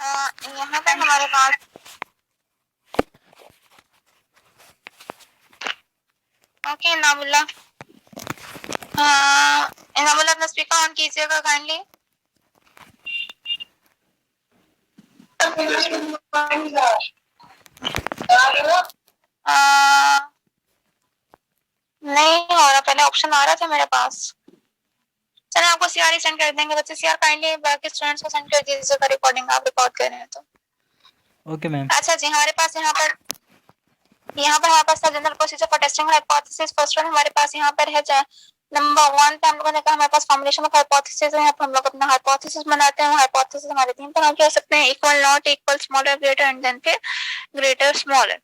यहाँ पर हमारे पास ओके इनामुल्ला, इनामुल्ला अपना स्पीकर ऑन कीजिएगा काइंडली। नहीं हो रहा, पहले ऑप्शन आ रहा था मेरे पास। चलो आपको सीआर सेंड कर देंगे बच्चे, सीआर काइंडली बाकी स्टूडेंट्स को सेंड कर दीजिएगा रिकॉर्डिंग, आप रिकॉर्ड कर रहे हैं तो। Okay ma'am. अच्छा जी, हमारे पास यहाँ पर हमारे पास general procedure for testing hypothesis. First one हमारे पास यहाँ पर है नंबर 1 पे हम लोगों ने कहा हमारे पास फॉर्मुलेशन ऑफ हाइपोथेसिस है। यहाँ पर हम लोग अपना हाइपोथेसिस बनाते हैं। हाइपोथेसिस हमारे 3 तरह के हो सकते हैं, equal, not equal, smaller, greater and then फिर ग्रेटर, स्मॉलर।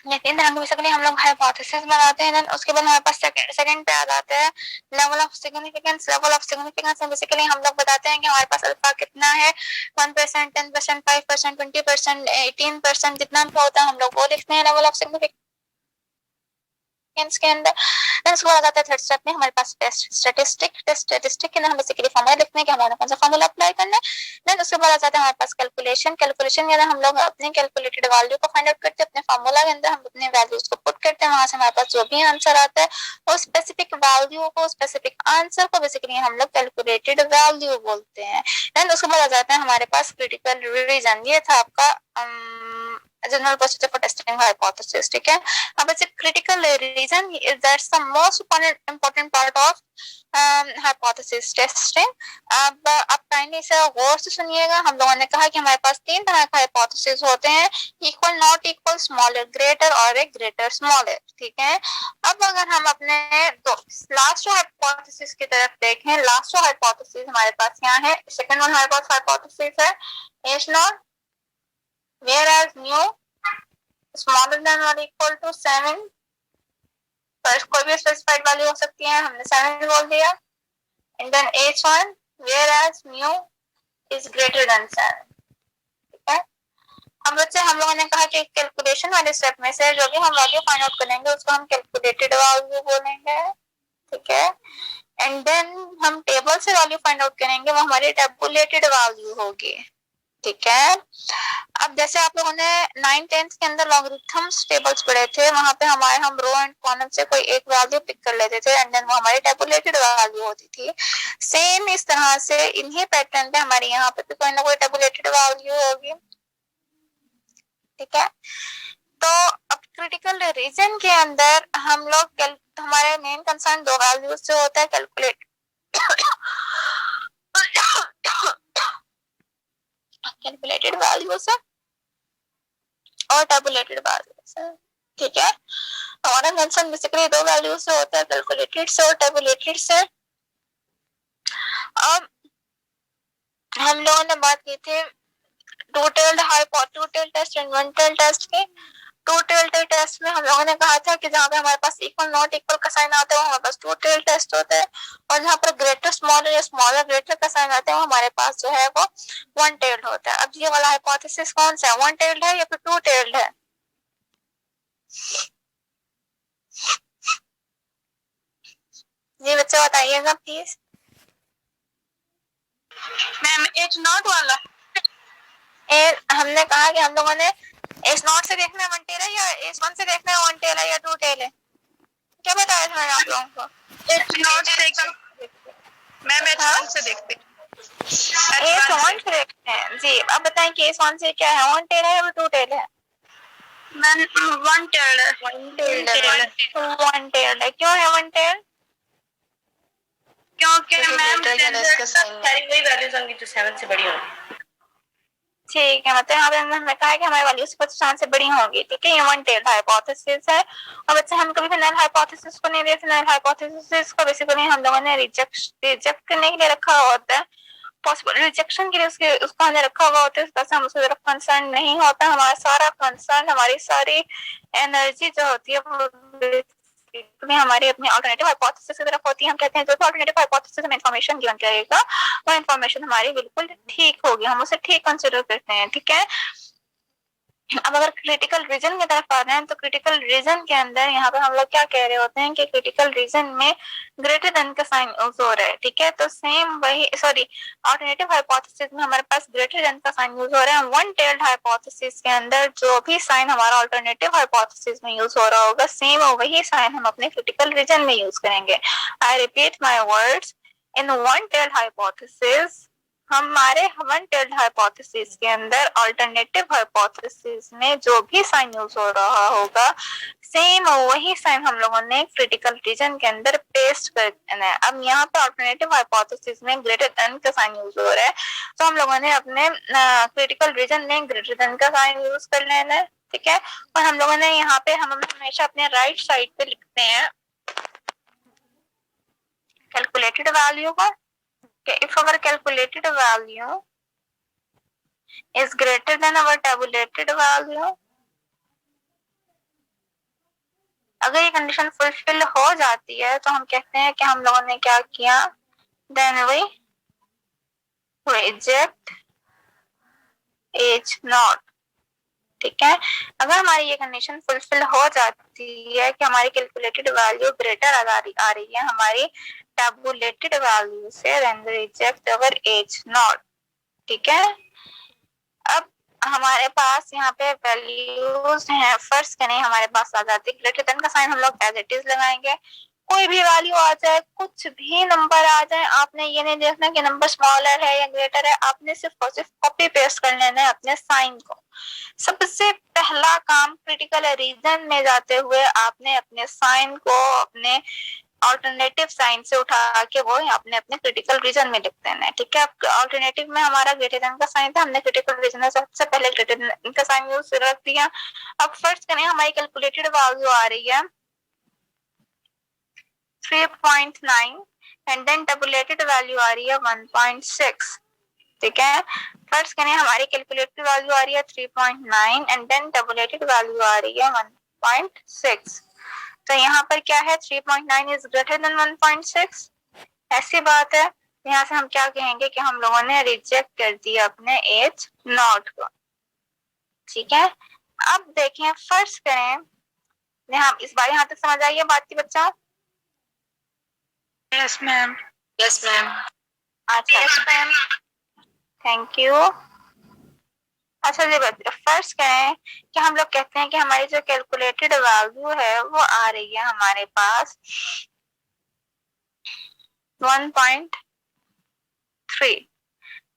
तीन तरह के बेसिकली हम लोग हाइपोथेसिस बनाते हैं। उसके बाद हमारे पास सेकंड पे आ जाता है level of significance. Level of significance में बेसिकली हम लोग बताते हैं कि हमारे पास अल्फा कितना है, 1%, 10%, 5%, 20%, 18%, जितना भी होता है हम लोग वो लिखते हैं लेवल ऑफ सिग्निफिकेंस के अंदर। देन उसके बाद आता है थर्ड स्टेप में हमारे पास स्टैटिस्टिक के अंदर हम बेसिकली फॉर्मूला लिखते हैं कि हमारा कौन सा फॉर्मूला अप्लाई करना है। देन उसके बाद आ जाता है हमारे पास कैलकुलेशन के अंदर हम लोग अपने कैलकुलेटेड वैल्यू को फाइंड आउट करते हैं। अपने फॉर्मूला के अंदर हम अपने वैल्यूज को पुट करते हैं, वहां से हमारे पास जो भी आंसर आता है वो स्पेसिफिक वैल्यू को, स्पेसिफिक आंसर को बेसिकली हम लोग कैलकुलेटेड वैल्यू बोलते हैं। देन उसके बाद आ जाता है हमारे पास क्रिटिकल रीजन। ये था आपका general procedure for testing hypothesis, ठीक है। अब it's critical reason, that's the most important part of hypothesis testing. अब आप काइंडली इसे गौर से सुनिएगा। हम लोगों ने कहा कि हमारे पास 3 तरह का हाइपोथेसिस होते हैं, equal, not equal, smaller, greater और एक ग्रेटर स्मॉलर, ठीक है। अब अगर हम अपने लास्ट हाइपोथेसिस की तरफ देखें, लास्ट हाइपोथेसिस हमारे पास यहाँ है, सेकंड वन हमारे पास हाइपोथेसिस है H naught whereas mu smaller than or equal to 7। First कोई भी स्पेसिफाइड वैल्यू हो सकती है, हमने 7 बोल दिया। And then H1 whereas mu is greater than 7, ठीक है। अब बच्चे हम लोगों ने कहा कि कैलकुलेशन वाले स्टेप में से जो भी हम वैल्यू फाइंड आउट करेंगे उसको हम कैलकुलेटेड वैल्यू बोलेंगे, ठीक है। एंड देन हम टेबल से वैल्यू फाइंड आउट करेंगे, वो हमारी टेबुलेटेड वैल्यू होगी, ठीक है। अब जैसे आप लोगों ने 9th-10th के अंदर लॉगरिथम्स टेबल्स पढ़े थे, वहां पे हम रो एंड कॉलम से कोई एक वैल्यू पिक कर लेते थे एंड देन वो हमारी टेबुलेटेड वैल्यू होती थी। सेम इस तरह से इन्हीं पैटर्न पे हमारे यहाँ पे कोई ना कोई टेबुलेटेड वैल्यू होगी, ठीक है। तो अब क्रिटिकल रीजन के अंदर हम लोग हमारे मेन कंसर्न 2 वैल्यूज से होता है, कैलकुलेट कैलकुलेटेड वैल्यू से और टेबुलेटेड वैल्यू से, ठीक है। हमारा कंसर्न बेसिकली 2 वैल्यू से होता है, कैलकुलेटेड से और टेबुलेटेड से। अब हम लोगों ने बात की थी two tailed test and one tailed test की। टू टेल्ड टेस्ट में हम लोगों ने कहा था कि जहाँ पे हमारे पास इक्वल, नॉट इक्वल का साइन आता है वो हमारे पास टू टेल्ड टेस्ट होता है, और जहाँ पर ग्रेटर स्मॉलर या स्मॉलर ग्रेटर का साइन आता है वो हमारे पास जो है वो वन टेल्ड होता है। अब ये वाला हाइपोथेसिस कौन सा है, वन टेल्ड है या फिर टू टेल्ड है? जी बच्चे बताइएगा प्लीज। मैम H नॉट वाला हमने कहा कि हम लोगों ने H नॉट से देखना है वन टेल है या H1 से देखना है वन टेल है या टू टेल है, क्या बताया था मैंने आप लोगों को? H नॉट से मैम H1 से देखते हैं, H1 से देखते हैं जी। अब बताएं कि H1 से क्या है, वन टेल है या टू टेल है? मैम वन टेल है। वन टेल है, क्यों है वन टेल? क्योंकि मैम सारी वही वैल्यूज होंगी जो 7 से बड़ी होंगी, ठीक है। मतलब यहाँ पे हमने कहा है कि हमारी वैल्यूज 7 से बड़ी होंगी, ठीक है। ये वन टेल्ड हाइपोथेसिस है। और बच्चे हम कभी भी नल हाइपोथेसिस को नहीं देते। नल हाइपोथेसिस को बेसिकली हम लोगों ने रिजेक्ट करने के लिए रखा होता है, पॉसिबल रिजेक्शन के लिए उसको हमने रखा हुआ होता है। वैसे हम उसकी तरफ कंसर्न नहीं होता। हमारा सारा कंसर्न, हमारी सारी एनर्जी जो होती है वो में हमारी अपनी अल्टरनेटिव हाइपोथेसिस की तरफ होती है। हम कहते हैं जो अल्टरनेटिव हाइपोथेसिस में इंफॉर्मेशन गिवन करेगा वो इंफॉर्मेशन हमारी बिल्कुल ठीक होगी, हम उसे ठीक कंसिडर करते हैं, ठीक है। अब अगर क्रिटिकल रीजन की तरफ आ रहे हैं तो क्रिटिकल रीजन के अंदर यहाँ पे हम लोग क्या कह रहे होते हैं कि क्रिटिकल रीजन में ग्रेटर देन का साइन यूज हो रहा है, ठीक है। तो सेम वही सॉरी अल्टरनेटिव हाइपोथेसिस में हमारे पास ग्रेटर देन का साइन यूज हो रहा है। वन टेल्ड हाइपोथेसिस के अंदर जो भी साइन हमारा अल्टरनेटिव हाइपोथेसिस में यूज हो रहा होगा सेम वही साइन हम अपने क्रिटिकल रीजन में यूज करेंगे। I repeat my words, in one tailed hypothesis हमारे वन टेल्ड हाइपोथेसिस के अंदर अल्टरनेटिव हाइपोथेसिस में जो भी साइन यूज हो रहा होगा सेम वही साइन हम लोगों ने क्रिटिकल रीजन के अंदर पेस्ट कर देना है। अब यहाँ पे अल्टरनेटिव हाइपोथेसिस में ग्रेटर देन का साइन यूज हो रहा है तो हम लोगों ने अपने क्रिटिकल रीजन में ग्रेटर देन का साइन यूज कर लेना है, ठीक है। और हम लोगों ने यहाँ पे हम हमेशा अपने राइट साइड पे लिखते हैं कैलकुलेटेड वैल्यू को। If our calculated value is greater than our tabulated value, अगर ये कंडीशन फुलफिल हो जाती है तो हम कहते हैं कि हम लोगों ने क्या किया, then we reject H naught, ठीक है। अगर हमारी ये कंडीशन फुलफिल हो जाती है कि हमारी कैलकुलेटेड वैल्यू ग्रेटर आ रही है हमारी tabulated वैल्यू से, then we reject our H naught, ठीक है। अब हमारे पास यहाँ पे वैल्यूज हैं, फर्स्ट करें हमारे पास आ जाती है ग्रेटर देन का साइन हम लोग एज इट इज लगाएंगे। कोई भी वैल्यू आ जाए, कुछ भी नंबर आ जाए, आपने ये नहीं देखना कि नंबर स्मॉलर है या ग्रेटर है, आपने सिर्फ और सिर्फ कॉपी पेस्ट कर लेना है अपने साइन को। सबसे पहला काम क्रिटिकल रीजन में जाते हुए आपने अपने साइन को अपने ऑल्टरनेटिव साइन से उठा के वो अपने अपने क्रिटिकल रीजन में लिख देना है, ठीक है। ऑल्टरनेटिव में हमारा ग्रेटर देन का साइन था, हमने क्रिटिकल रीजन में सबसे पहले ग्रेटर देन का साइन यूज रख दिया। अब फर्स्ट करें हमारी कैलकुलेटेड वैल्यू आ रही है 3.9 एंड देन टेबुलेटेड वैल्यू आ रही है 1.6, ठीक है। फर्स्ट करें हमारी कैलकुलेटेड वैल्यू आ रही है 3.9 एंड देन टेबुलेटेड वैल्यू आ रही है 1.6। तो यहाँ पर क्या है, 3.9 इज ग्रेटर देन 1.6, ऐसी बात है। यहाँ से हम क्या कहेंगे कि हम लोगों ने रिजेक्ट कर दिया अपने एच नॉट को, ठीक है। अब देखें फर्स्ट करें, यहाँ इस बार यहाँ तक समझ आई है बात की बच्चा? Yes ma'am. Yes ma'am. अच्छा यस मैम, थैंक यू। अच्छा जी बच्चे फर्स्ट कहें कि हम लोग कहते हैं कि हमारी जो कैलकुलेटेड वैल्यू है वो आ रही है हमारे पास 1.3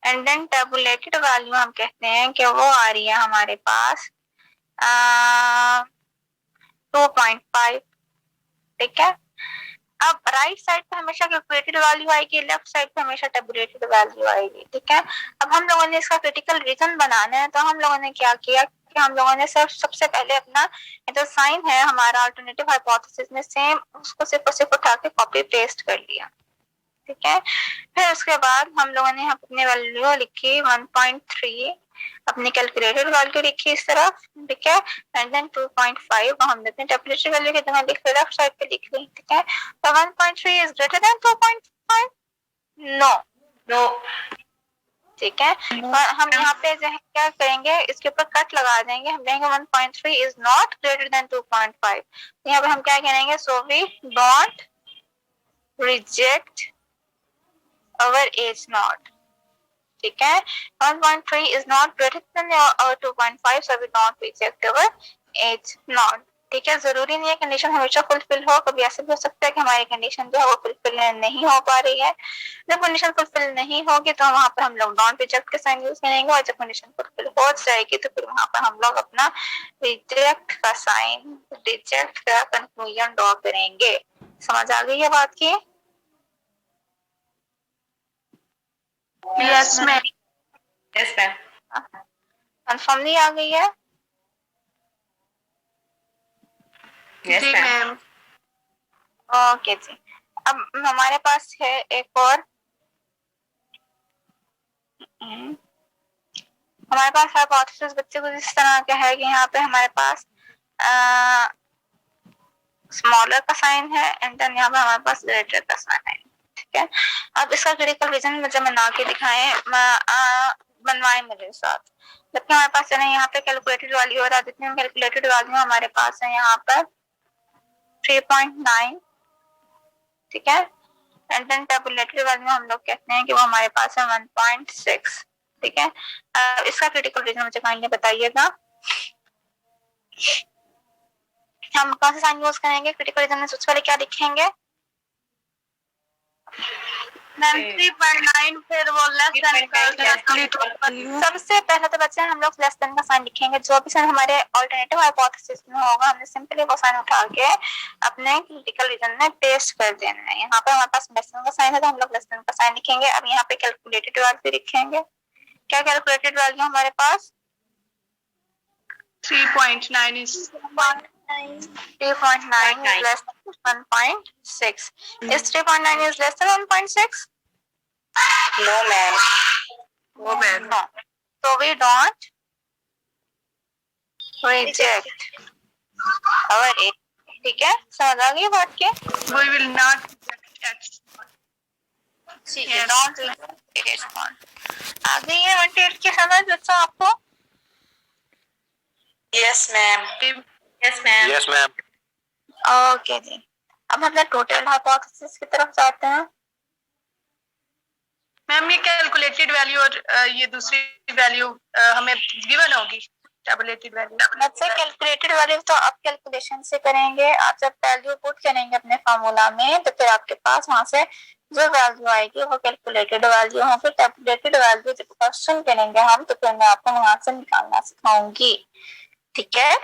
एंड देन टेबुलेटेड वैल्यू हम कहते हैं कि वो आ रही है हमारे पास 2.5, ठीक है। अब राइट साइड पे हमेशा कैलकुलेटेड वैल्यू आएगी, लेफ्ट साइड पे हमेशा टेबुलेटेड वैल्यू आएगी, ठीक है। अब हम लोगों ने इसका क्रिटिकल रीजन बनाना है तो हम लोगों ने क्या किया कि हम लोगों ने सबसे पहले अपना जो साइन है हमारा अल्टरनेटिव हाइपोथेसिस में सेम उसको सिर्फ उठा के कॉपी पेस्ट कर लिया, ठीक है। फिर उसके बाद हम लोगों ने अपनी वैल्यू लिखी 1.3, अपनी कैलकुलेटेड वैल्यू लिखी इस तरफ, ठीक है। एंड देन 2.5 हम देते हैं टेबुलेटेड वैल्यू की तरह लिख ली, लेफ्ट साइड पे लिख ली, ठीक है। तो 1.3 is greater than 2.5, no no, ठीक है। और हम यहाँ पे जो है क्या करेंगे, इसके ऊपर कट लगा देंगे, हम कहेंगे 1.3 इज नॉट ग्रेटर देन 2.5। यहाँ पे हम क्या करेंगे, so we don't reject our age not, ठीक है। 1.3 is not greater than or 2.5, so we don't reject our age not, ठीक है। जरूरी नहीं है कंडीशन हमेशा फुलफिल हो, कभी ऐसा भी हो सकता है कि हमारी कंडीशन जो है वो फुलफिल नहीं हो पा रही है। जब कंडीशन फुलफिल नहीं होगी तो वहां पर हम लोग डोंट रिजेक्ट के साइन यूज करेंगे, और जब कंडीशन फुलफिल हो जाएगी तो फिर वहां पर हम लोग अपना रिजेक्ट का साइन, रिजेक्ट का कंक्लूजन ड्रॉ करेंगे। समझ आ गई है बात की? Yes ma'am. Yes ma'am. Confirm नहीं आ गई है? Yes ma'am. ओके जी। अब हमारे पास है एक और, हमारे पास हाइपोथेसिस बच्चे को इस तरह का है कि यहाँ पे हमारे पास स्मॉलर का साइन है एंड देन यहाँ पे हमारे पास ग्रेटर का साइन है, ठीक है। अब इसका क्रिटिकल रीजन जब बना के दिखाएं, बनवाए मेरे साथ। जबकि हमारे पास है यहाँ पे कैलकुलेटेड वैल्यू बता देती हूँ। कैलकुलेटेड वैल्यू हमारे पास है यहाँ पर 3.9, ठीक है। एंड देन टेबुलेटेड वैल्यू हम लोग कहते हैं कि वो हमारे पास है 1.6, ठीक है। इसका क्रिटिकल रीजन मुझे कहेंगे बताइएगा। हम कौन सा साइन यूज करेंगे क्रिटिकल रीजन में? सबसे पहले क्या लिखेंगे? 3.9, फिर वो लेस देन का। सबसे पहले तो बच्चे हम लोग लेस देन का साइन लिखेंगे। जो भी साइन हमारे ऑल्टरनेटिव हाइपोथेसिस में होगा हमने सिंपली वो साइन उठा के अपने क्रिटिकल रीजन में पेस्ट कर देना है। यहाँ पर हमारे पास लेस देन का साइन है तो हम लोग लेस देन का साइन लिखेंगे। अब यहाँ पे कैलकुलेटेड वैल्यू लिखेंगे। क्या कैलकुलेटेड वैल्यू हमारे पास? 3.9 is 3.9 is less than 1.6. Is 3.9 is less than 1.6? no ma'am. No ma'am. No. So we don't reject our A. ठीक है, समझ आ गई बात के? We will not reject ठीक है, don't reject H1. आ गई है 1.8 की समझ बच्चों आपको? Yes ma'am. Yes ma'am. Yes ma'am. Okay जी। अब हम टोटल हाइपोथेसिस की तरफ जाते हैं। मैम ये कैलकुलेटेड वैल्यू और ये दूसरी वैल्यू हमें गिवन होगी टेबुलेटेड वैल्यू। बच्चे कैलकुलेटेड वैल्यू तो आप कैलकुलेशन से करेंगे। आप जब वैल्यू पुट करेंगे अपने फार्मूला में तो फिर आपके पास वहां से जो वैल्यू आएगी वो कैलकुलेटेड वैल्यू होगी। टेबुलेटेड वैल्यू जब क्वेश्चन करेंगे हम तो फिर मैं आपको वहां से निकालना सिखाऊंगी, ठीक है।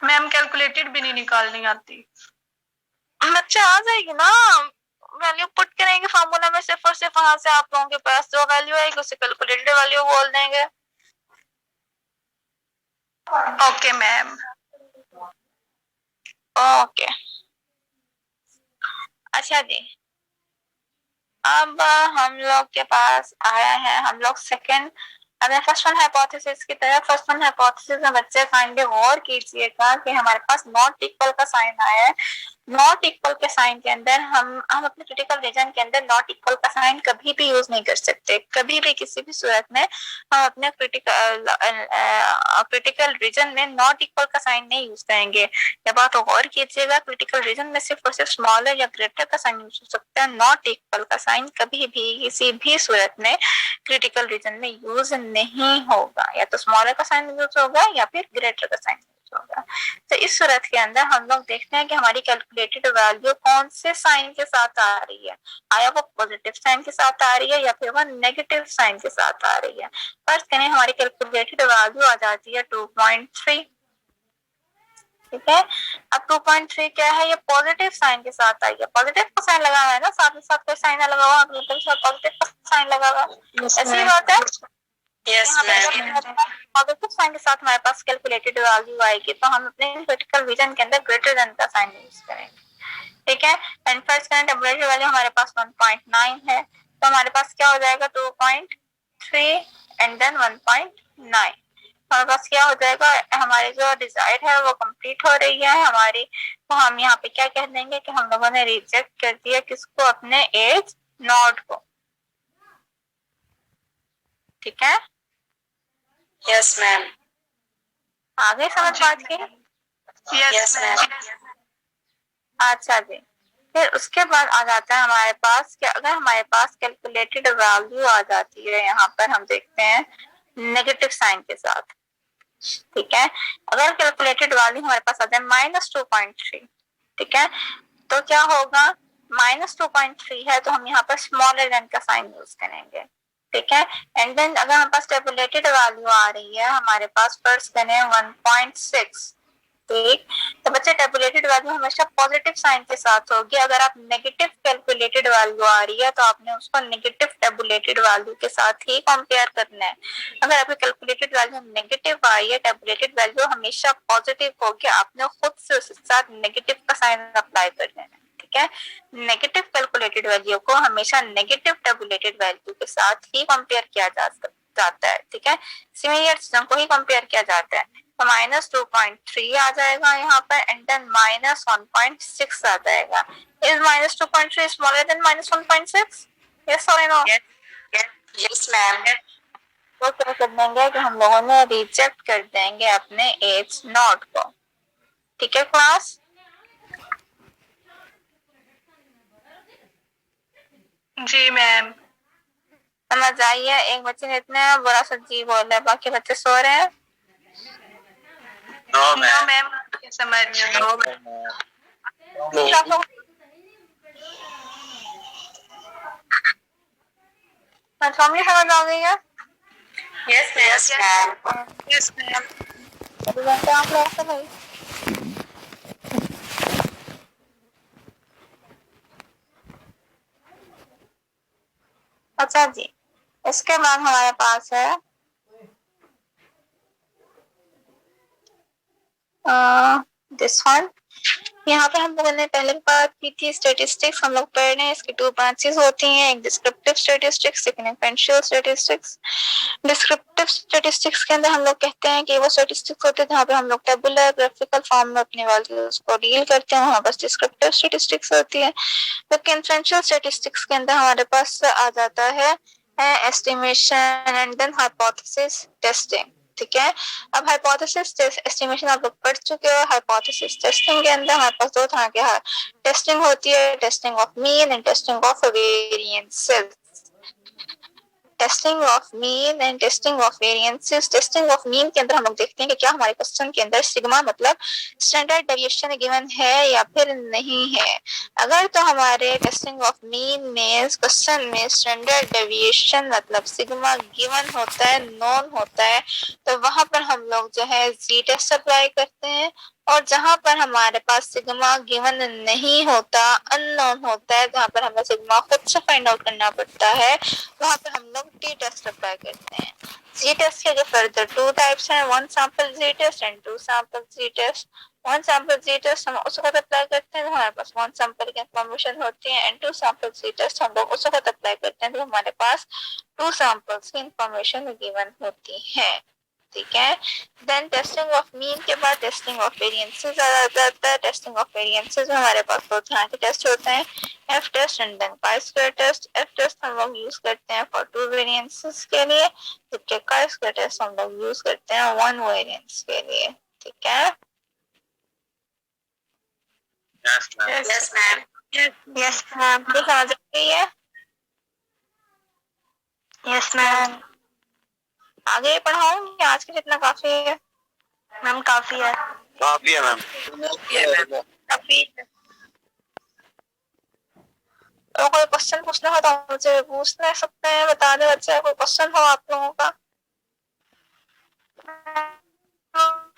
मैम कैलकुलेटेड भी नहीं निकालनी आती। बच्चा आ जाएगी ना, वैल्यू पुट करेंगे फार्मूला में सिर्फ और सिर्फ वहां से आप लोगों के पास जो वैल्यू आएगी उसे कैलकुलेटेड वैल्यू बोल देंगे। Okay ma'am. ओके अच्छा जी, अब हम लोग के पास आया है हम लोग सेकंड अपने फर्स्ट वन हाइपोथेसिस की तरफ। फर्स्ट वन हाइपोथेसिस में बच्चे काइंडली गौर कीजिएगा कि हमारे पास नॉट इक्वल का साइन आया है। नॉट इक्वल के साइन के अंदर हम अपने क्रिटिकल रीजन के अंदर नॉट इक्वल का साइन कभी भी यूज नहीं कर सकते। कभी भी किसी भी सूरत में हम अपने क्रिटिकल रीजन में नॉट इक्वल का साइन नहीं यूज करेंगे। यह बात गौर कीजिएगा, क्रिटिकल रीजन में सिर्फ और सिर्फ स्मॉलर या ग्रेटर का साइन यूज हो सकता है। नॉट इक्वल का साइन कभी भी किसी भी सूरत में क्रिटिकल रीजन में यूज नहीं होगा। या तो स्मॉलर का साइन यूज होगा या फिर ग्रेटर का साइन यूज होगा। तो इस सूरत के अंदर हम लोग देखते हैं कि हमारी कैलकुलेटेड वैल्यू कौन से साइन के साथ आ रही है। आया वो पॉजिटिव साइन के साथ आ रही है या फिर वो नेगेटिव साइन के साथ आ रही है। फर्स्ट करें हमारी कैलकुलेटेड वैल्यू आ जाती है 2.3, ठीक है। अब 2.3 क्या है? ये पॉजिटिव साइन के साथ आई है। पॉजिटिव का साइन लगा हुआ है ना, साथ में साथ कोई साइन ना लगा हुआ, पॉजिटिव का साइन लगा हुआ, ऐसी बात है। पॉजिटिव साइन के साथ हमारे पास कैलकुलेटेड वैल्यू आएगी तो हम अपने क्रिटिकल रीजन के अंदर ग्रेटर देन का साइन यूज करेंगे, ठीक है। And first current temperature value हमारे पास 1.9 है तो हमारे पास क्या हो जाएगा 2.3 एंड देन 1.9। हमारे पास क्या हो जाएगा, हमारी जो डिजायर है वो कंप्लीट हो रही है हमारी। तो हम यहाँ पे क्या कह देंगे कि हम लोगों ने रिजेक्ट कर दिया किसको? अपने एज नॉट को, ठीक है। Yes ma'am. आगे समझ बात की? Yes ma'am. अच्छा जी, फिर उसके बाद आ जाता है हमारे पास कि अगर हमारे पास कैलकुलेटेड वैल्यू आ जाती है यहाँ पर हम देखते हैं नेगेटिव साइन के साथ, ठीक है। अगर कैलकुलेटेड वैल्यू हमारे पास आ जाए -2.3, ठीक है, तो क्या होगा? -2.3 है तो हम यहाँ पर स्मॉलर देन का साइन यूज करेंगे, ठीक है। एंड देन अगर हमारे पास टेबुलेटेड वैल्यू आ रही है हमारे पास फर्स्ट करें 1.6, ठीक। तो बच्चे टेबुलेटेड वैल्यू हमेशा पॉजिटिव साइन के साथ होगी। अगर आप नेगेटिव कैलकुलेटेड वैल्यू आ रही है तो आपने उसको नेगेटिव टेबुलेटेड वैल्यू के साथ ही कंपेयर करना है। अगर आपकी कैलकुलेटेड वैल्यू नेगेटिव आई है, टेबुलेटेड वैल्यू हमेशा पॉजिटिव होगी, आपने खुद से उसके साथ नेगेटिव का साइन अप्लाई कर देना है, ठीक है। नेगेटिव कैलकुलेटेड वैल्यू को हमेशा नेगेटिव टेबुलेटेड वैल्यू के साथ ही कंपेयर किया जाता है, ठीक है। सिमिलर चीजों को ही कंपेयर किया जाता है। तो -2.3 आ जाएगा यहाँ पर एंड देन -1.6 आ जाएगा। Is -2.3 smaller than -1.6? यस और नो? Yes yes ma'am. वो क्या कर देंगे कि हम लोगों ने रिजेक्ट कर देंगे अपने एज नॉट को। ठीक है क्लास? जी मैम। समझ आई है? एक बच्चे ने इतना बड़ा सा जी बोला है, बाकी बच्चे सो रहे हैं। नो मैम, समझ फैमिली समझ आ गई है? Yes ma'am. Yes ma'am. अभी बनते हैं आप लोगों से भाई। अच्छा जी, इसके बाद हमारे पास है दिस वन। यहाँ पे हम लोगों ने पहले बात की थी स्टेटिस्टिक्स हम लोग पढ़ रहे हैं। इसकी दो ब्रांचेस होती हैं, एक डिस्क्रिप्टिव स्टेटिस्टिक्स, एक इन्फेरेंशियल स्टेटिस्टिक्स। डिस्क्रिप्टिव स्टेटिस्टिक्स के अंदर हम लोग कहते हैं कि वो स्टेटिस्टिक्स होते हैं जहाँ पे हम लोग टेबुलर ग्राफिकल फॉर्म में अपनी वैल्यूज को डील करते हैं, वहाँ बस डिस्क्रिप्टिव स्टेटिस्टिक्स होती है। जबकि इन्फेरेंशियल स्टेटिस्टिक्स के अंदर हमारे पास आ जाता है estimation and then hypothesis testing. ठीक है, अब हाइपोथेसिस एस्टिमेशन आप लोग पढ़ चुके हो। हाइपोथेसिस टेस्टिंग के अंदर हमारे पास दो तरह के टेस्टिंग होती है, testing of mean and testing of variances. Testing of mean and testing of variances. Testing of mean के अंदर हम लोग देखते हैं कि क्या हमारे क्वेश्चन के अंदर सिग्मा मतलब स्टैंडर्ड डेविएशन गिवन है या फिर नहीं है। अगर तो हमारे टेस्टिंग ऑफ मीन में क्वेश्चन में स्टैंडर्ड डेविएशन मतलब सिग्मा गिवन होता है, नोन होता है, तो वहां पर हम लोग जो है जी टेस्ट अप्लाई करते हैं। और जहां पर हमारे पास सिग्मा गिवन नहीं होता, अननोन होता है, जहां पर हमें सिग्मा खुद से फाइंड आउट करना पड़ता है, वहां पर हम लोग टी टेस्ट अप्लाई करते हैं। जी टेस्ट के जो फर्दर टू टाइप्स हैं, one sample Z test and two sample Z test. One sample Z test हम उस वक्त अप्लाई करते हैं जब हमारे पास वन सैंपल की इंफॉर्मेशन होती है, and two sample Z test हम लोग उस वक्त अप्लाई करते हैं जब हमारे पास टू सैंपल्स की इंफॉर्मेशन गिवन होती है। ठीक है, देन टेस्टिंग ऑफ मीन के बाद टेस्टिंग ऑफ वेरिएंसेस आ जाता है। टेस्टिंग ऑफ वेरिएंसेस में हमारे पास दो तरह के टेस्ट होते हैं, F test and then chi square test. F test हम लोग यूज करते हैं फॉर टू वेरिएंसेस के लिए, जबकि काई स्क्वायर टेस्ट हम लोग यूज करते हैं वन वेरिएंस के लिए। ठीक है, yes ma'am. Yes ma'am. Yes ma'am, ये समझ गई है? Yes ma'am. आगे पढ़ाऊंगी, आज के जितना काफी है मैम? काफी है, काफी है मैम। काफी है। तो कोई क्वेश्चन पूछना हो तो मुझे पूछ ले सकते हैं, बता दे बच्चे कोई क्वेश्चन हो आप लोगों का।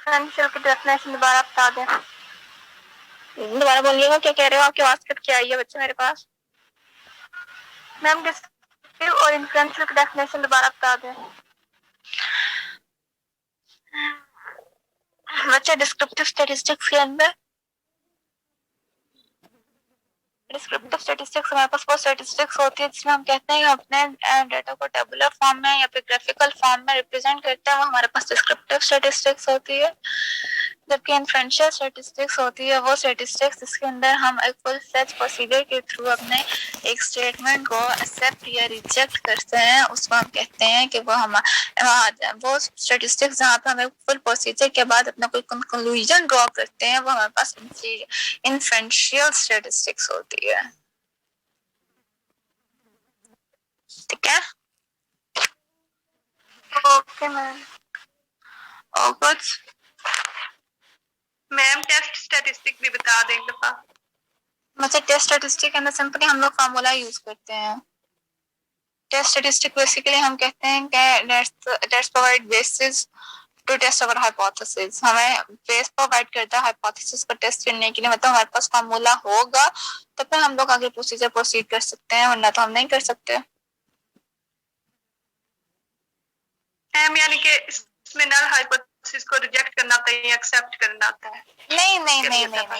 फाइनेंशियल की डेफिनेशन दोबारा बता दें। दोबारा बोलिएगा, क्या कह रहे हो? आपकी आवाज कट के आई है बच्चे मेरे पास। मैम डिस्क्रिप्टिव और इन्फ्लुएंशियल की डेफिनेशन दोबारा बता दें बच्चे। डिस्क्रिप्टिव स्टैटिस्टिक्स के अंदर डिस्क्रिप्टिव स्टैटिस्टिक्स हमारे पास वो स्टैटिस्टिक्स होती है जिसमें हम कहते हैं अपने डाटा को टेबुलर फॉर्म में या फिर ग्राफिकल फॉर्म में रिप्रेजेंट करते हैं, वो हमारे पास डिस्क्रिप्टिव स्टैटिस्टिक्स होती है। जबकि इन्फ्लुएंशियल स्टैटिस्टिक्स होती है वो स्टैटिस्टिक्स जिसके अंदर हम एक फुल फ्लेज प्रोसीजर के थ्रू अपने एक स्टेटमेंट को एक्सेप्ट या रिजेक्ट करते हैं, उसको हम कहते हैं कि वो स्टैटिस्टिक्स जहाँ पे हमें फुल प्रोसीजर के बाद अपना कोई कंक्लूजन ड्रॉ करते हैं, वो हमारे पास इन्फ्लुएंशियल स्टैटिस्टिक्स होती है। ठीक है, ओके मैम। और कुछ मैम टेस्ट स्टैटिस्टिक भी बता दें एक दफा। मतलब टेस्ट स्टैटिस्टिक के अंदर सिंपली हम लोग फार्मूला यूज करते हैं। टेस्ट स्टैटिस्टिक बेसिकली हम कहते हैं कि that's provide basis to test our hypothesis. हमें बेस प्रोवाइड करता है हाइपोथेसिस को टेस्ट करने के लिए, मतलब हमारे पास फार्मूला होगा तो फिर हम लोग आगे प्रोसीजर प्रोसीड कर सकते हैं, वरना तो हम नहीं कर सकते। मैम यानी कि इसमें नल हाइपोथेसिस को रिजेक्ट करना आता है या एक्सेप्ट करना आता है? नहीं,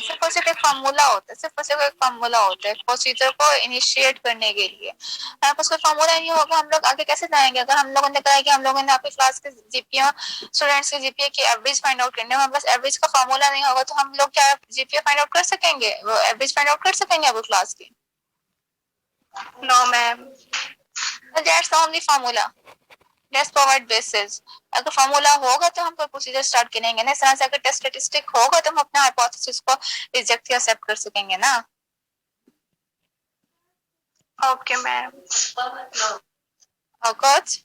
सिर्फ और सिर्फ एक फार्मूला होता है, सिर्फ और सिर्फ एक फार्मूला होता है प्रोसीजर को इनिशिएट करने के लिए। हमारे पास कोई फार्मूला नहीं होगा, हम लोग आगे कैसे जाएंगे? अगर हम लोगों ने कहा कि हम लोगों ने आपकी क्लास के जीपीए स्टूडेंट्स के जीपीए की एवरेज फाइंड आउट करने, हमारे पास एवरेज का फार्मूला नहीं होगा तो हम लोग क्या जीपीए फाइंड आउट कर सकेंगे? वो एवरेज फाइंड आउट कर सकेंगे आपकी क्लास की? No ma'am. That's only formula, test provide basis. अगर फार्मूला होगा तो हम कोई प्रोसीजर स्टार्ट करेंगे ना, इस तरह से अगर टेस्ट स्टैटिस्टिक होगा तो हम अपने हाइपोथेसिस को रिजेक्ट या एक्सेप्ट कर सकेंगे ना। Okay ma'am. और कुछ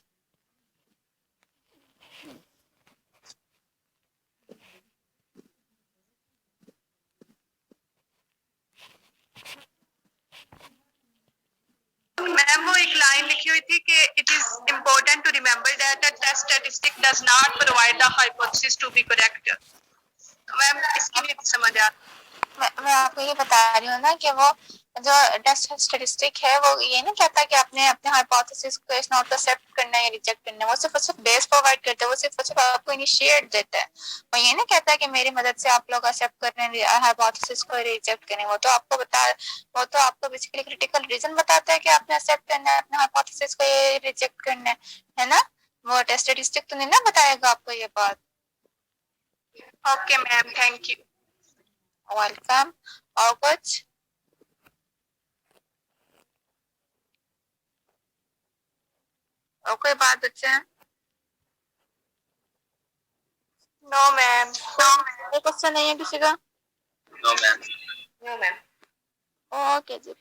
मैम वो एक लाइन लिखी हुई थी कि it is important to remember that a test statistic does not provide the hypothesis to be correct. Ma'am इसकी नहीं समझ आ। मैं आपको ये बता रही हूँ ना कि वो जो टेस्ट स्टैटिस्टिक है वो ये नहीं कहता कि आपने अपने हाइपोथेसिस को इस नोट को एक्सेप्ट करना है या रिजेक्ट करना है, वो सिर्फ और सिर्फ बेस प्रोवाइड करता है, वो सिर्फ और सिर्फ आपको इनिशिएट देता है। वो ये नहीं कहता कि मेरी मदद से आप लोग एक्सेप्ट कर रहे हैं हाइपोथेसिस को रिजेक्ट करें, वो तो आपको बेसिकली क्रिटिकल रीजन बताता है कि आपने एक्सेप्ट करना है अपने हाइपोथेसिस को रिजेक्ट करना है ना। वो टेस्ट स्टैटिस्टिक तो नहीं ना बताएगा आपको ये बात। Okay ma'am, thank you. Welcome. और कुछ और कोई बात बच्चे? No ma'am. कोई क्वेश्चन नहीं है किसी का? No ma'am. No ma'am. Okay जी।